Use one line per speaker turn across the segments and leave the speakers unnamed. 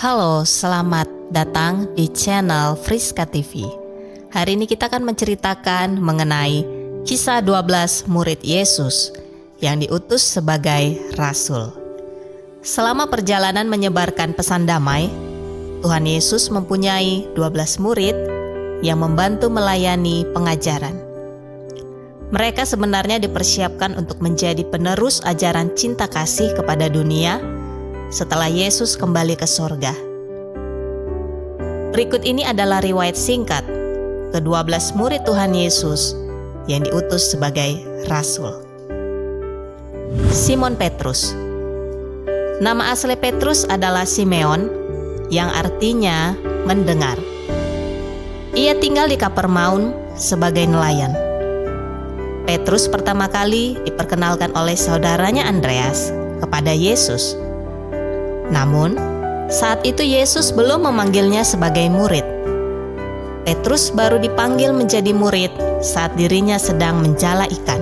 Halo, selamat datang di channel Friska TV. Hari ini kita akan menceritakan mengenai kisah 12 murid Yesus yang diutus sebagai rasul. Selama perjalanan menyebarkan pesan damai, Tuhan Yesus mempunyai 12 murid yang membantu melayani pengajaran. Mereka sebenarnya dipersiapkan untuk menjadi penerus ajaran cinta kasih kepada dunia setelah Yesus kembali ke sorga. Berikut ini adalah riwayat singkat ke-12 murid Tuhan Yesus yang diutus sebagai rasul. Simon Petrus. Nama asli Petrus adalah Simeon, yang artinya mendengar. Ia tinggal di Kapernaum sebagai nelayan. Petrus pertama kali diperkenalkan oleh saudaranya Andreas kepada Yesus. Namun, saat itu Yesus belum memanggilnya sebagai murid. Petrus baru dipanggil menjadi murid saat dirinya sedang menjala ikan.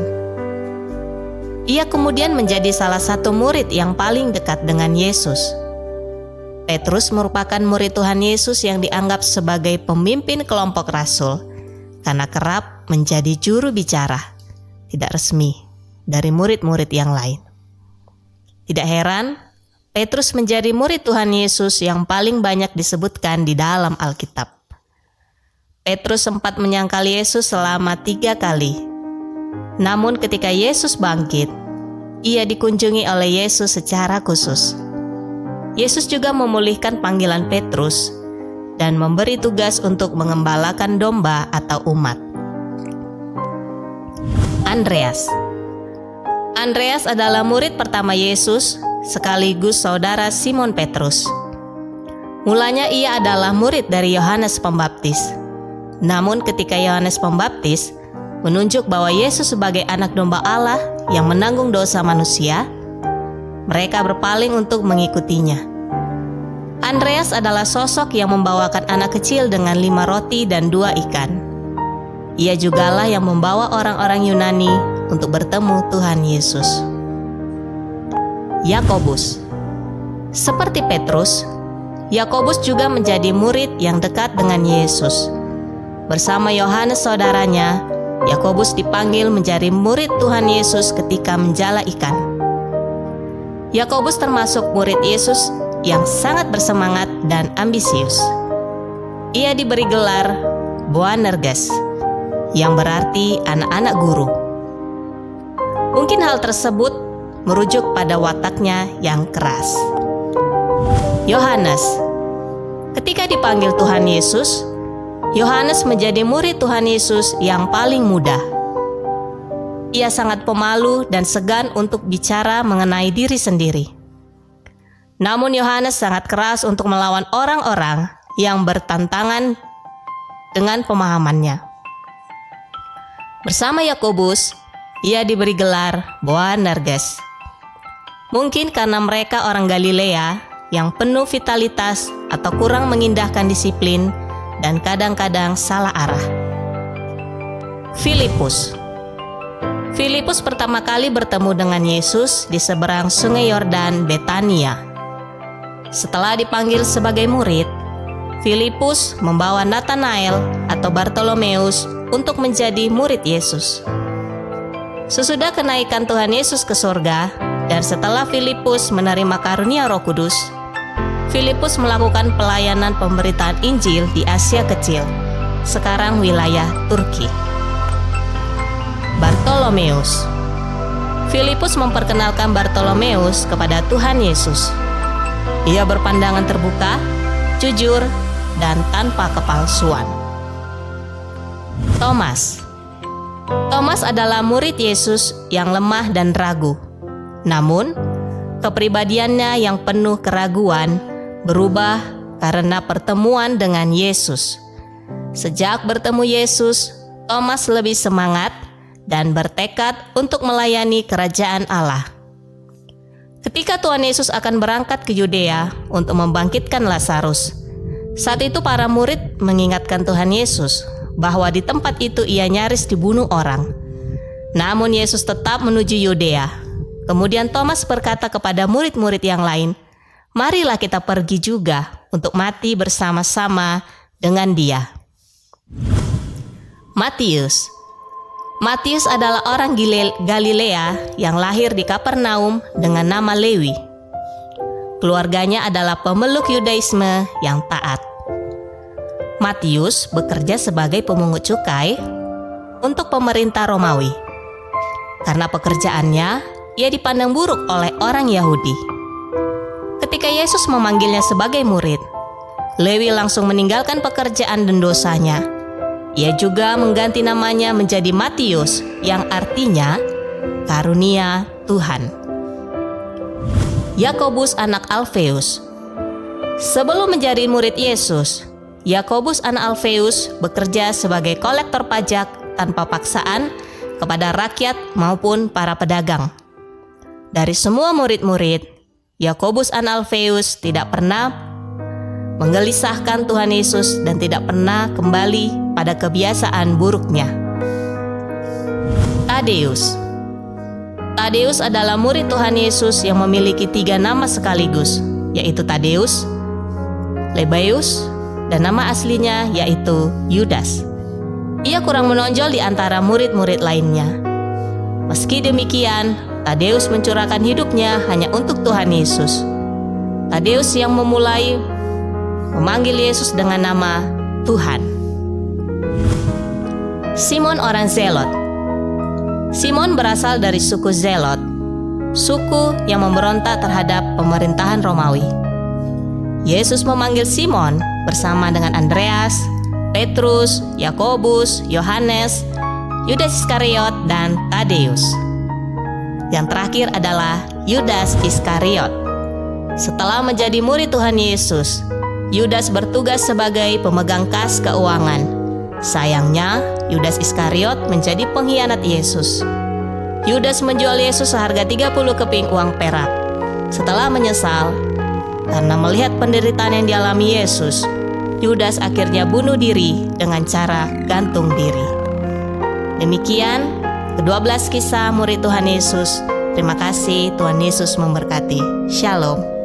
Ia kemudian menjadi salah satu murid yang paling dekat dengan Yesus. Petrus merupakan murid Tuhan Yesus yang dianggap sebagai pemimpin kelompok rasul karena kerap menjadi juru bicara, tidak resmi, dari murid-murid yang lain. Tidak heran, Petrus menjadi murid Tuhan Yesus yang paling banyak disebutkan di dalam Alkitab. Petrus sempat menyangkal Yesus selama 3 kali. Namun ketika Yesus bangkit, ia dikunjungi oleh Yesus secara khusus. Yesus juga memulihkan panggilan Petrus dan memberi tugas untuk mengembalakan domba atau umat. Andreas adalah murid pertama Yesus sekaligus saudara Simon Petrus. Mulanya ia adalah murid dari Yohanes Pembaptis. Namun ketika Yohanes Pembaptis menunjuk bahwa Yesus sebagai anak domba Allah yang menanggung dosa manusia, mereka berpaling untuk mengikutinya. Andreas adalah sosok yang membawakan anak kecil dengan 5 roti dan 2 ikan. Ia jugalah yang membawa orang-orang Yunani untuk bertemu Tuhan Yesus. Yakobus. Seperti Petrus, Yakobus juga menjadi murid yang dekat dengan Yesus. Bersama Yohanes saudaranya, Yakobus dipanggil menjadi murid Tuhan Yesus ketika menjala ikan. Yakobus termasuk murid Yesus yang sangat bersemangat dan ambisius. Ia diberi gelar Boanerges, yang berarti anak-anak guru. Mungkin hal tersebut merujuk pada wataknya yang keras. Yohanes. Ketika dipanggil Tuhan Yesus, Yohanes menjadi murid Tuhan Yesus yang paling muda. Ia sangat pemalu dan segan untuk bicara mengenai diri sendiri. Namun Yohanes sangat keras untuk melawan orang-orang yang bertentangan dengan pemahamannya. Bersama Yakobus, ia diberi gelar Boanerges. Mungkin karena mereka orang Galilea yang penuh vitalitas atau kurang mengindahkan disiplin dan kadang-kadang salah arah. Filipus pertama kali bertemu dengan Yesus di seberang sungai Yordan, Betania. Setelah dipanggil sebagai murid, Filipus membawa Nathanael atau Bartolomeus untuk menjadi murid Yesus. Sesudah kenaikan Tuhan Yesus ke surga, dan setelah Filipus menerima karunia Roh Kudus, Filipus melakukan pelayanan pemberitaan Injil di Asia Kecil, sekarang wilayah Turki. Bartolomeus. Filipus memperkenalkan Bartolomeus kepada Tuhan Yesus. Ia berpandangan terbuka, jujur, dan tanpa kepalsuan. Thomas adalah murid Yesus yang lemah dan ragu. Namun, kepribadiannya yang penuh keraguan berubah karena pertemuan dengan Yesus. Sejak bertemu Yesus, Thomas lebih semangat dan bertekad untuk melayani kerajaan Allah. Ketika Tuhan Yesus akan berangkat ke Yudea untuk membangkitkan Lazarus, saat itu para murid mengingatkan Tuhan Yesus bahwa di tempat itu ia nyaris dibunuh orang. Namun Yesus tetap menuju Yudea. Kemudian Thomas berkata kepada murid-murid yang lain, "Marilah kita pergi juga." untuk mati bersama-sama dengan Dia. Matius adalah orang Galilea yang lahir di Kapernaum dengan nama Lewi. Keluarganya adalah pemeluk Yudaisme yang taat. Matius bekerja sebagai pemungut cukai untuk pemerintah Romawi. Karena pekerjaannya, ia dipandang buruk oleh orang Yahudi. Ketika Yesus memanggilnya sebagai murid, Lewi langsung meninggalkan pekerjaan dan dosanya. Ia juga mengganti namanya menjadi Matius, yang artinya karunia Tuhan. Yakobus anak Alfeus. Sebelum menjadi murid Yesus, Yakobus anak Alfeus bekerja sebagai kolektor pajak tanpa paksaan kepada rakyat maupun para pedagang. Dari semua murid-murid, Yakobus anak Alfeus tidak pernah menggelisahkan Tuhan Yesus dan tidak pernah kembali pada kebiasaan buruknya. Tadeus adalah murid Tuhan Yesus yang memiliki 3 nama sekaligus, yaitu Tadeus, Lebbeus, dan nama aslinya yaitu Yudas. Ia kurang menonjol di antara murid-murid lainnya. Meski demikian, Tadeus mencurahkan hidupnya hanya untuk Tuhan Yesus. Tadeus yang memulai memanggil Yesus dengan nama Tuhan. Simon orang Zelot. Simon berasal dari suku Zelot, suku yang memberontak terhadap pemerintahan Romawi. Yesus memanggil Simon bersama dengan Andreas, Petrus, Yakobus, Yohanes, Yudas Iskariot, dan Tadeus. Yang terakhir adalah Yudas Iskariot. Setelah menjadi murid Tuhan Yesus, Yudas bertugas sebagai pemegang kas keuangan. Sayangnya, Yudas Iskariot menjadi pengkhianat Yesus. Yudas menjual Yesus seharga 30 keping uang perak. Setelah menyesal, karena melihat penderitaan yang dialami Yesus, Yudas akhirnya bunuh diri dengan cara gantung diri. Demikian ke-12 kisah murid Tuhan Yesus. Terima kasih, Tuhan Yesus memberkati. Shalom.